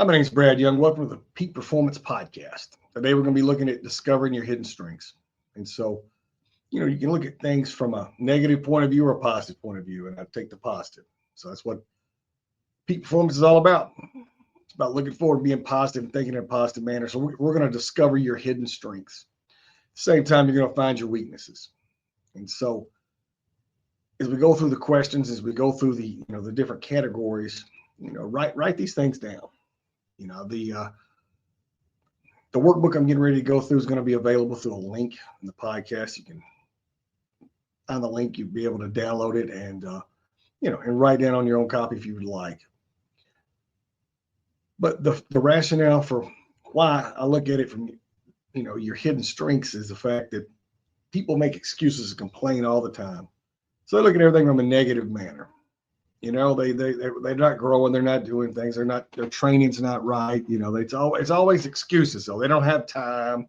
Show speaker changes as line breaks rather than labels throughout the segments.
Hi, my name is Brad Young. Welcome to the Peak Performance Podcast. Today we're going to be looking at discovering your hidden strengths. And so, you can look at things from a negative point of view or a positive point of view, and I take the positive. So that's what peak performance is all about. It's about looking forward, being positive, and thinking in a positive manner. So we're going to discover your hidden strengths. At the same time, you're going to find your weaknesses. And so as we go through the questions, as we go through the different categories, write these things down. The workbook I'm getting ready to go through is going to be available through a link in the podcast. You can on the link, you'll be able to download it and write down on your own copy if you would like. But the rationale for why I look at it from, your hidden strengths is the fact that people make excuses and complain all the time. So they look at everything from a negative manner. They're not growing, they're not doing things, their training's not right. It's always excuses. So they don't have time.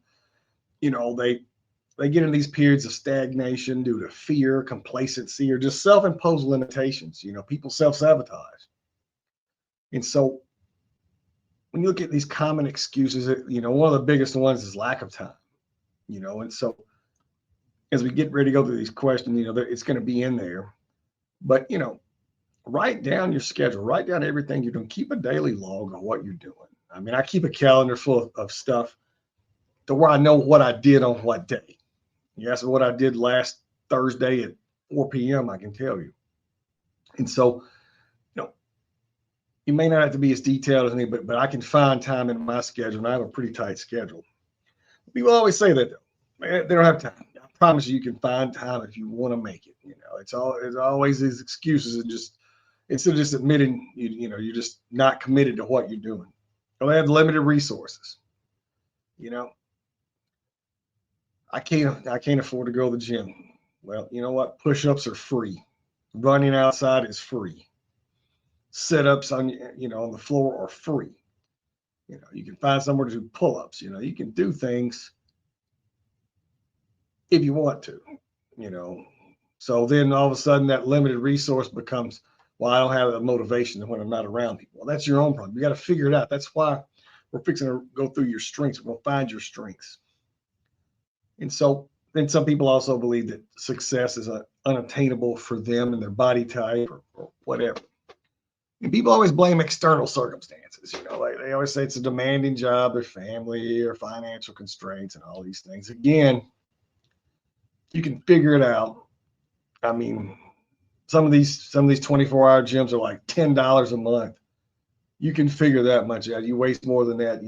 They get in these periods of stagnation due to fear, complacency, or just self-imposed limitations. People self-sabotage. And so when you look at these common excuses, one of the biggest ones is lack of time. And so as we get ready to go through these questions, it's going to be in there. But, write down your schedule, write down everything you're doing, keep a daily log on what you're doing. I mean, I keep a calendar full of stuff to where I know what I did on what day. You ask me what I did last Thursday at 4 p.m., I can tell you. And so, you may not have to be as detailed as me, but I can find time in my schedule, and I have a pretty tight schedule. People always say that, though. They don't have time. I promise you can find time if you want to make it. It's always these excuses and just instead of just admitting you're just not committed to what you're doing. Well, they have limited resources. I can't afford to go to the gym. Well, you know what? Push-ups are free. Running outside is free. Sit-ups on the floor are free. You can find somewhere to do pull-ups. You can do things if you want to. So then all of a sudden that limited resource becomes, well, I don't have the motivation when I'm not around people. Well, that's your own problem. You got to figure it out. That's why we're fixing to go through your strengths. We'll find your strengths. And so then some people also believe that success is unattainable for them and their body type or whatever. And people always blame external circumstances. They always say it's a demanding job, their family or financial constraints and all these things. Again, you can figure it out. I mean, some of these 24-hour gyms are like $10 a month. You can figure that much out. You waste more than that,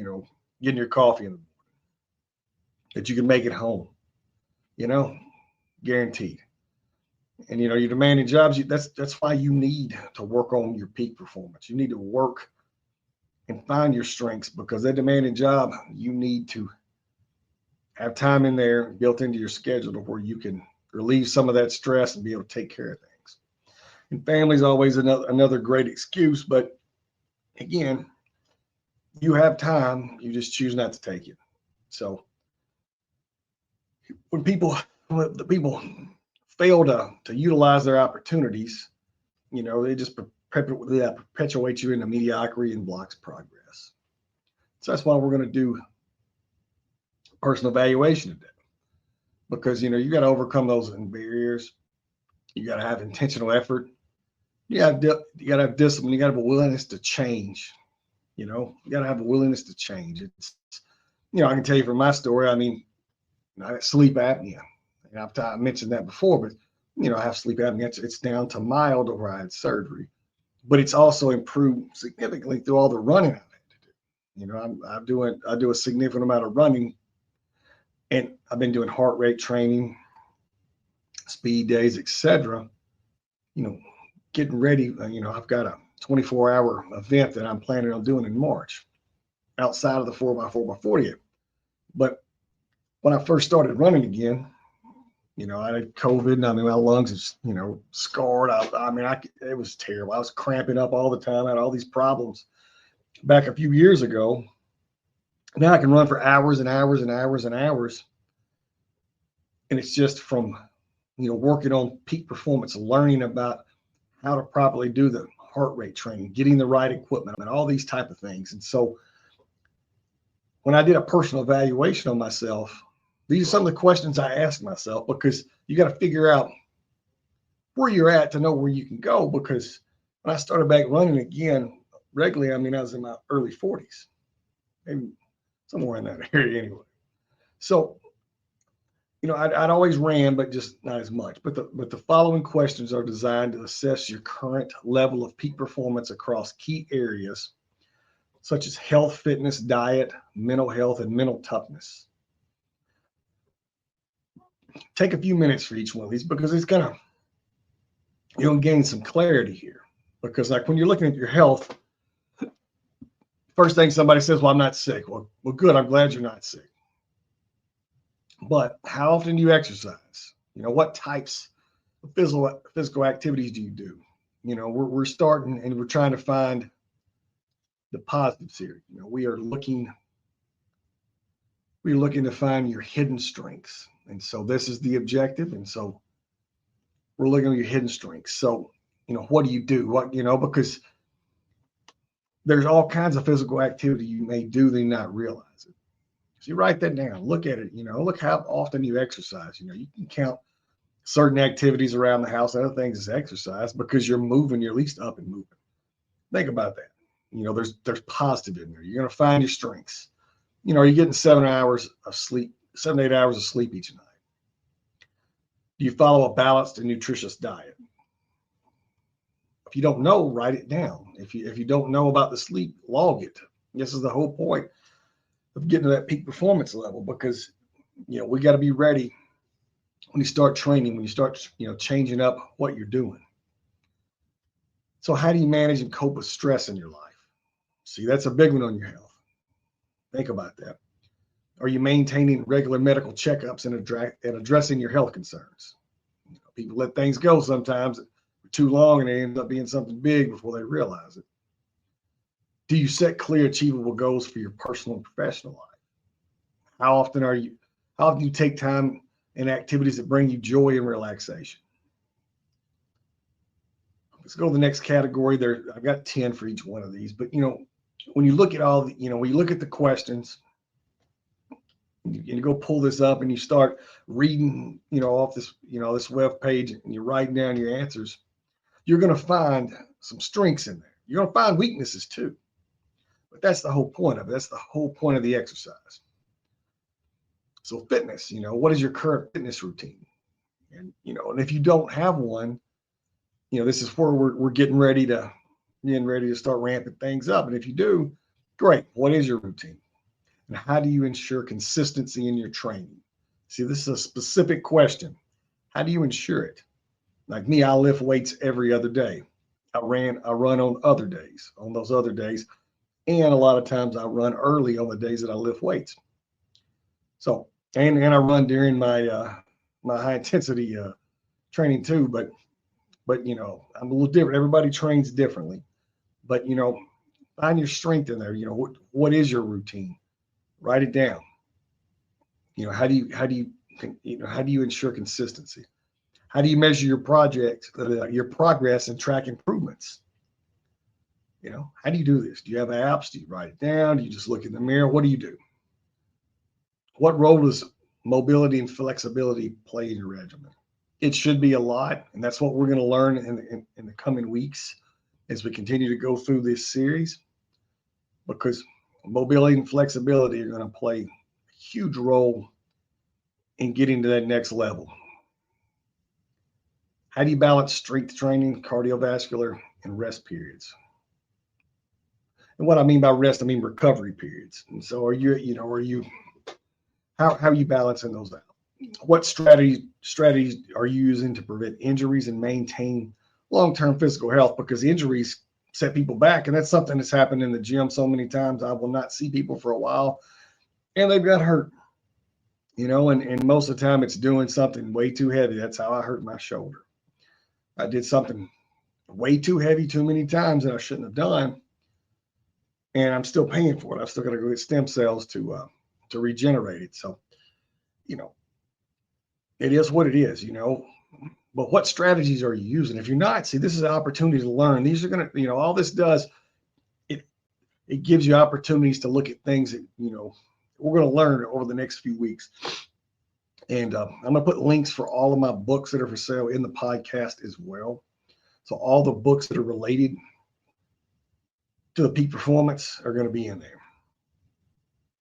getting your coffee in the morning. That you can make it home, guaranteed. And your demanding jobs, that's why you need to work on your peak performance. You need to work and find your strengths, because that demanding job, you need to have time in there built into your schedule to where you can relieve some of that stress and be able to take care of things. And family's always another great excuse, but again, you have time, you just choose not to take it. So when the people fail to utilize their opportunities, they just perpetuate you into mediocrity and blocks progress. So that's why we're going to do personal evaluation today, because you got to overcome those barriers. You got to have intentional effort. You got to have discipline. You got to have a willingness to change. You got to have a willingness to change. It's I can tell you from my story. I mean, I have sleep apnea. I mentioned that before, but I have sleep apnea. It's down to mild where I had surgery, but it's also improved significantly through all the running I've had to do. I do a significant amount of running, and I've been doing heart rate training, speed days, etc. Getting ready. I've got a 24-hour event that I'm planning on doing in March, outside of the 4x4x40. But when I first started running again, I had COVID, and my lungs is, scarred. It was terrible. I was cramping up all the time. I had all these problems back a few years ago. Now I can run for hours and hours and hours and hours. And it's just from, working on peak performance, learning about how to properly do the heart rate training, getting the right equipment, and all these type of things. And so when I did a personal evaluation on myself, these are some of the questions I asked myself, because you got to figure out where you're at to know where you can go. Because when I started back running again regularly, I mean, I was in my early 40s, maybe somewhere in that area anyway. So, you know, I'd always ran, but just not as much. But the following questions are designed to assess your current level of peak performance across key areas such as health, fitness, diet, mental health, and mental toughness. Take a few minutes for each one of these, because it's gonna, you'll gain some clarity here. Because like when you're looking at your health, first thing somebody says, well, I'm not sick. Well, good. I'm glad you're not sick. But how often do you exercise? You know, what types of physical activities do you do? You know, we're starting and we're trying to find the positives here. You know, we're looking to find your hidden strengths. And so this is the objective. And so we're looking at your hidden strengths. So, you know, what do you do? Because there's all kinds of physical activity you may do that you not realize it. So you write that down, look at it, you know, look how often you exercise. You know, you can count certain activities around the house, other things as exercise, because you're moving, you're at least up and moving. Think about that. You know, there's positive in there. You're going to find your strengths. You know, are you getting 7 hours of sleep, 7 to 8 hours of sleep each night? Do you follow a balanced and nutritious diet? If you don't know, write it down. If you don't know about the sleep, log it. This is the whole point of getting to that peak performance level, because, you know, we got to be ready when you start training, when you start, you know, changing up what you're doing. So how do you manage and cope with stress in your life? See, that's a big one on your health. Think about that. Are you maintaining regular medical checkups and addressing your health concerns? You know, people let things go sometimes for too long, and it ends up being something big before they realize it. Do you set clear, achievable goals for your personal and professional life? How often do you take time in activities that bring you joy and relaxation? Let's go to the next category. I've got 10 for each one of these, but, you know, when you look at when you look at the questions, you go pull this up and you start reading, you know, off this, you know, this web page, and you're writing down your answers, you're going to find some strengths in there. You're going to find weaknesses too, but that's the whole point of it. That's the whole point of the exercise. So fitness, you know, what is your current fitness routine? And, you know, and if you don't have one, you know, this is where we're getting ready to start ramping things up. And if you do, great. What is your routine? And how do you ensure consistency in your training? See, this is a specific question. How do you ensure it? Like me, I lift weights every other day. I run on other days, on those other days. And a lot of times I run early on the days that I lift weights. So, and I run during my my high intensity training too, but you know, I'm a little different. Everybody trains differently, but you know, find your strength in there. You know, what is your routine? Write it down. You know, how do you ensure consistency? How do you measure your your progress, and track improvements? You know, how do you do this? Do you have apps? Do you write it down? Do you just look in the mirror? What do you do? What role does mobility and flexibility play in your regimen? It should be a lot, and that's what we're going to learn in the coming weeks as we continue to go through this series, because mobility and flexibility are going to play a huge role in getting to that next level. How do you balance strength training, cardiovascular, and rest periods? And what I mean by rest, I mean recovery periods. And so how are you balancing those out? What strategies are you using to prevent injuries and maintain long-term physical health? Because injuries set people back, and that's something that's happened in the gym so many times. I will not see people for a while, and they've got hurt. You know, and most of the time it's doing something way too heavy. That's how I hurt my shoulder. I did something way too heavy too many times that I shouldn't have done, and I'm still paying for it. I've still got to go get stem cells to regenerate it. So, you know, it is what it is. You know, But what strategies are you using? If you're not, see, this is an opportunity to learn. These are going to, all this does, it gives you opportunities to look at things that, we're going to learn over the next few weeks. And I'm going to put links for all of my books that are for sale in the podcast as well. So all the books that are related to the peak performance are going to be in there.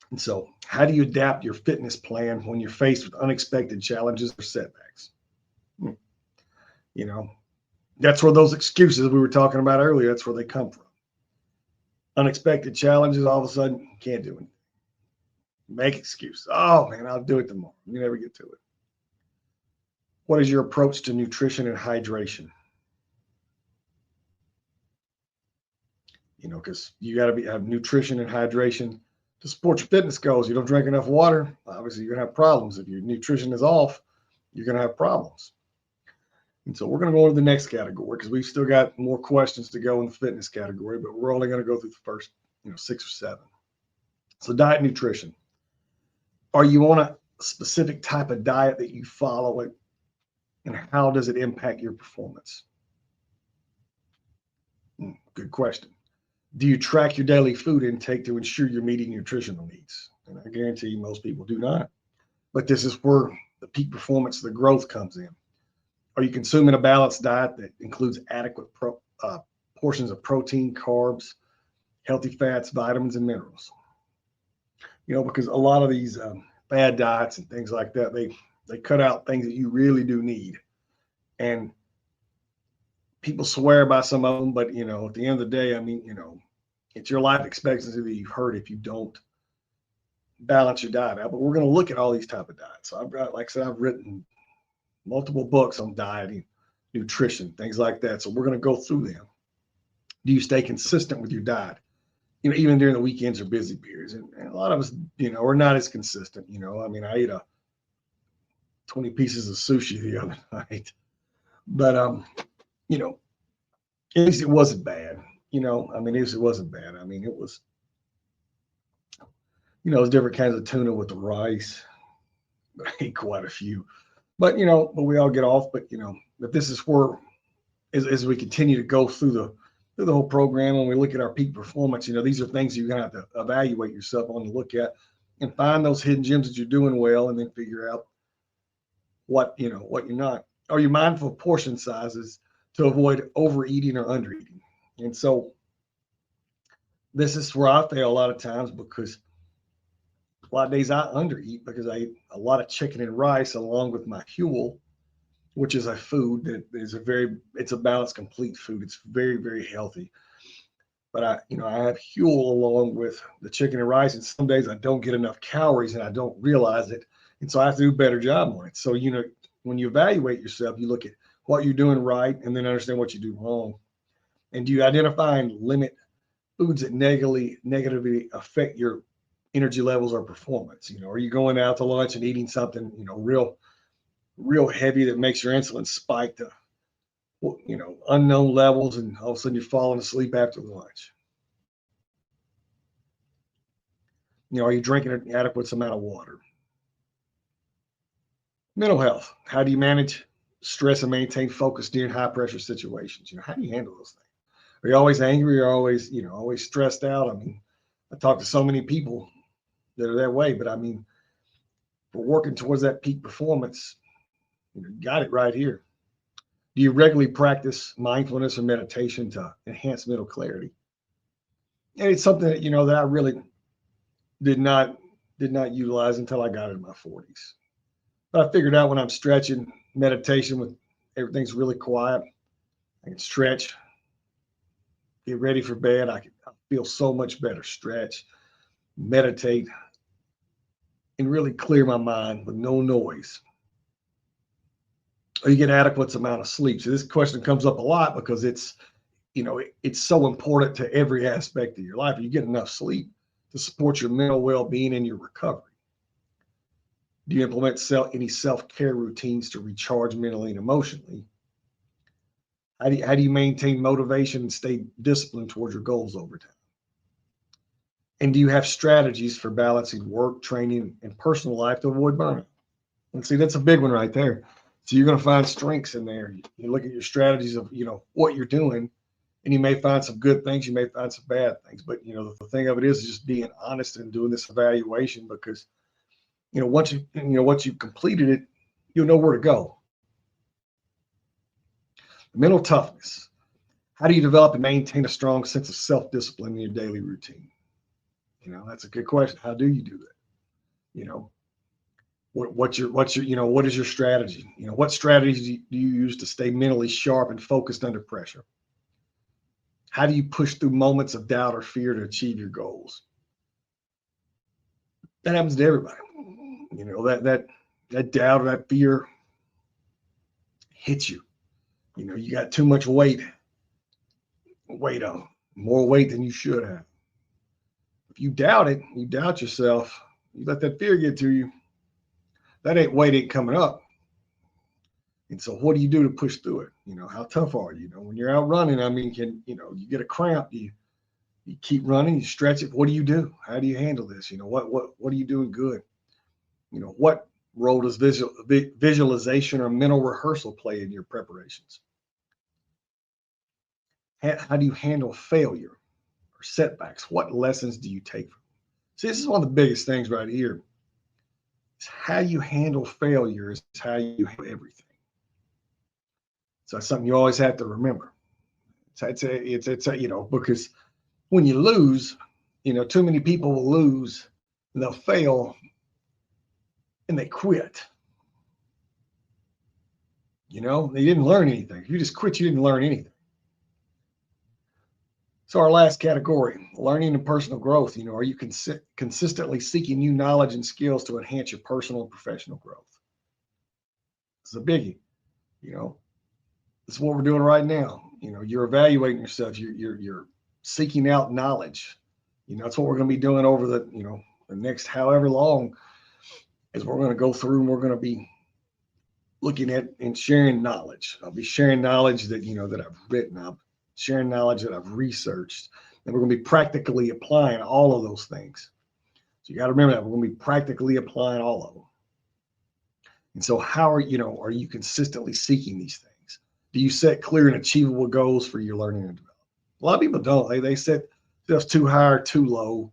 And so how do you adapt your fitness plan when you're faced with unexpected challenges or setbacks? That's where those excuses we were talking about earlier, that's where they come from. Unexpected challenges, all of a sudden, can't do anything. Make excuses. Oh, man, I'll do it tomorrow. You never get to it. What is your approach to nutrition and hydration? Because you got to have nutrition and hydration to support your fitness goals. You don't drink enough water, obviously you're going to have problems. If your nutrition is off, you're going to have problems. And so we're going to go to the next category because we've still got more questions to go in the fitness category, but we're only going to go through the first, 6 or 7. So diet and nutrition. Are you on a specific type of diet that you follow it, and how does it impact your performance? Good question. Do you track your daily food intake to ensure you're meeting nutritional needs? And I guarantee you most people do not. But this is where the peak performance, the growth comes in. Are you consuming a balanced diet that includes adequate portions of protein, carbs, healthy fats, vitamins, and minerals? Because a lot of these bad diets and things like that, they cut out things that you really do need. And people swear by some of them, but, at the end of the day, it's your life expectancy that you've hurt if you don't balance your diet out. But we're going to look at all these type of diets. So I've written multiple books on dieting, nutrition, things like that. So we're going to go through them. Do you stay consistent with your diet? Even during the weekends or busy periods. And a lot of us, are not as consistent. I ate 20 pieces of sushi the other night. But, at least it wasn't bad. At least it wasn't bad. It was, it was different kinds of tuna with the rice. But I ate quite a few. But, but we all get off. But, but this is where, as we continue to go through the whole program, when we look at our peak performance, these are things you're going to have to evaluate yourself on to look at and find those hidden gems that you're doing well, and then figure out what you're not. Are you mindful of portion sizes to avoid overeating or undereating? And so this is where I fail a lot of times, because a lot of days I undereat because I eat a lot of chicken and rice along with my huel, which is a food that is it's a balanced, complete food. It's very, very healthy. But I have huel along with the chicken and rice, and some days I don't get enough calories and I don't realize it. And so I have to do a better job on it. So, when you evaluate yourself, you look at what you're doing right and then understand what you do wrong. And do you identify and limit foods that negatively affect your energy levels or performance? Are you going out to lunch and eating something, real heavy that makes your insulin spike to, unknown levels, and all of a sudden you're falling asleep after lunch? Are you drinking an adequate amount of water? Mental health. How do you manage stress and maintain focus during high pressure situations? How do you handle those things? Are you always angry? Or always stressed out? I talk to so many people that are that way, but for working towards that peak performance, got it right here. Do you regularly practice mindfulness or meditation to enhance mental clarity? And it's something that, that I really did not utilize until I got into my 40s. But I figured out when I'm stretching, meditation, with everything's really quiet, I can stretch, get ready for bed. I feel so much better. Stretch, meditate, and really clear my mind with no noise. Or you get adequate amount of sleep. So this question comes up a lot because it's so important to every aspect of your life. You get enough sleep to support your mental well-being and your recovery. Do you implement any self-care routines to recharge mentally and emotionally? How do you maintain motivation and stay disciplined towards your goals over time? And do you have strategies for balancing work, training, and personal life to avoid burnout? And see, that's a big one right there. So you're going to find strengths in there. You look at your strategies of, what you're doing, and you may find some good things, you may find some bad things. But, the thing of it is just being honest and doing this evaluation, because, once you've completed it, you'll know where to go. Mental toughness. How do you develop and maintain a strong sense of self-discipline in your daily routine? That's a good question. How do you do that? What is your strategy? What strategies do you use to stay mentally sharp and focused under pressure? How do you push through moments of doubt or fear to achieve your goals? That happens to everybody. That doubt or that fear hits you. You got too much weight on, more weight than you should have. If you doubt it, you doubt yourself, you let that fear get to you, that weight ain't coming up. And so what do you do to push through it? How tough are you? When you're out running, you get a cramp, you keep running, you stretch it. What do you do? How do you handle this? What are you doing good? What role does visualization or mental rehearsal play in your preparations? How do you handle failure or setbacks? What lessons do you take from it? See, this is one of the biggest things right here. It's how you handle failure is how you handle everything. So it's something you always have to remember. Because when you lose, too many people will lose and they'll fail and they quit. They didn't learn anything. If you just quit, you didn't learn anything. So our last category, learning and personal growth. Are you consistently seeking new knowledge and skills to enhance your personal and professional growth? It's a biggie. This is what we're doing right now. You're evaluating yourself. You're seeking out knowledge. That's what we're going to be doing over the next however long, is we're going to go through and we're going to be looking at and sharing knowledge. I'll be sharing knowledge that that I've written up, sharing knowledge that I've researched, and we're going to be practically applying all of those things. So you got to remember that we're going to be practically applying all of them. And so how are you consistently seeking these things? Do you set clear and achievable goals for your learning and development? A lot of people don't. They set themselves too high or too low.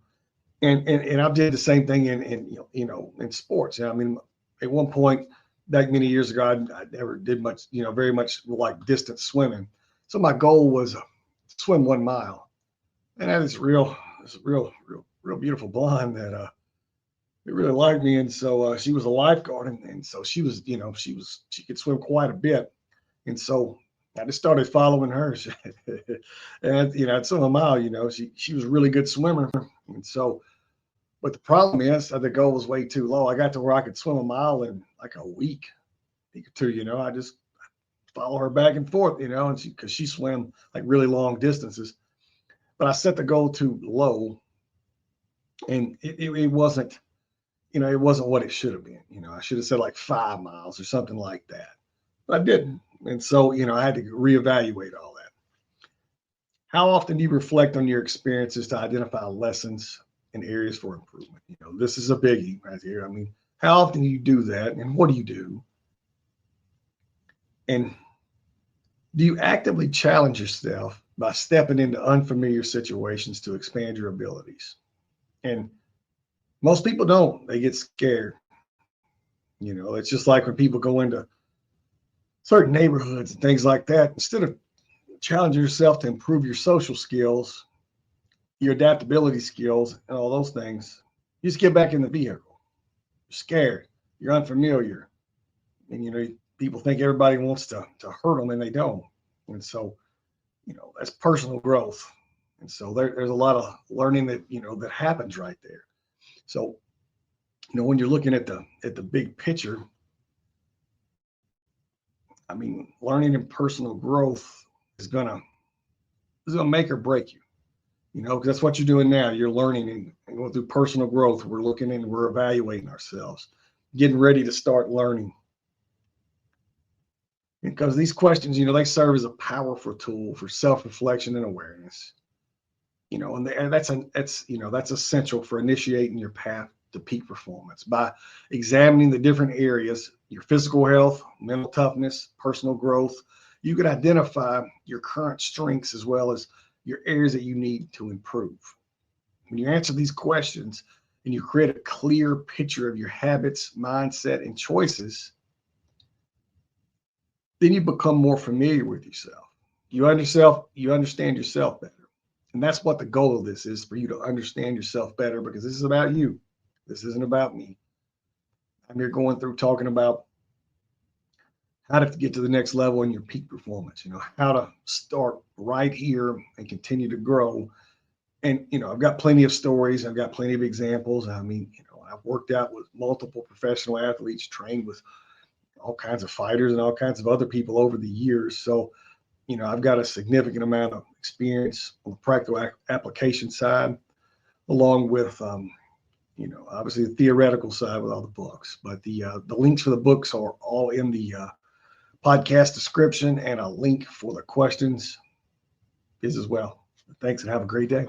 And I did the same thing in sports. At one point back many years ago, I never did much, very much like distance swimming. So my goal was swim 1 mile. And I had this real beautiful blonde that really liked me. And so she was a lifeguard. And so she she could swim quite a bit. And so I just started following her. And, at swim a mile, she was a really good swimmer. And so, but the problem is the goal was way too low. I got to where I could swim a mile in like a week or two, I just follow her back and forth, and because she swam like really long distances. But I set the goal too low, and it wasn't, it wasn't what it should have been. I should have said like 5 miles or something like that, but I didn't. And so, I had to reevaluate all that. How often do you reflect on your experiences to identify lessons and areas for improvement? This is a biggie right here. How often do you do that, and what do you do? And do you actively challenge yourself by stepping into unfamiliar situations to expand your abilities? And most people don't. They get scared. It's just like when people go into certain neighborhoods and things like that. Instead of challenging yourself to improve your social skills, your adaptability skills, and all those things, you just get back in the vehicle. You're scared. You're unfamiliar. And, people think everybody wants to hurt them, and they don't. And so, that's personal growth. And so there's a lot of learning that, that happens right there. So, when you're looking at the big picture, learning and personal growth is gonna make or break you. Because that's what you're doing now. You're learning and going through personal growth. We're looking and we're evaluating ourselves, getting ready to start learning. Because these questions, they serve as a powerful tool for self-reflection and awareness. And that's essential for initiating your path to peak performance. By examining the different areas, your physical health, mental toughness, personal growth, you can identify your current strengths as well as your areas that you need to improve. When you answer these questions and you create a clear picture of your habits, mindset, and choices, then you become more familiar with yourself. You understand yourself better. And that's what the goal of this is, for you to understand yourself better, because this is about you. This isn't about me. I'm here going through talking about how to get to the next level in your peak performance, how to start right here and continue to grow. And, I've got plenty of stories. I've got plenty of examples. I mean, I've worked out with multiple professional athletes, trained with all kinds of fighters and all kinds of other people over the years. So, I've got a significant amount of experience on the practical application side, along with, obviously the theoretical side with all the books. But the links for the books are all in the podcast description, and a link for the questions is as well. Thanks, and have a great day.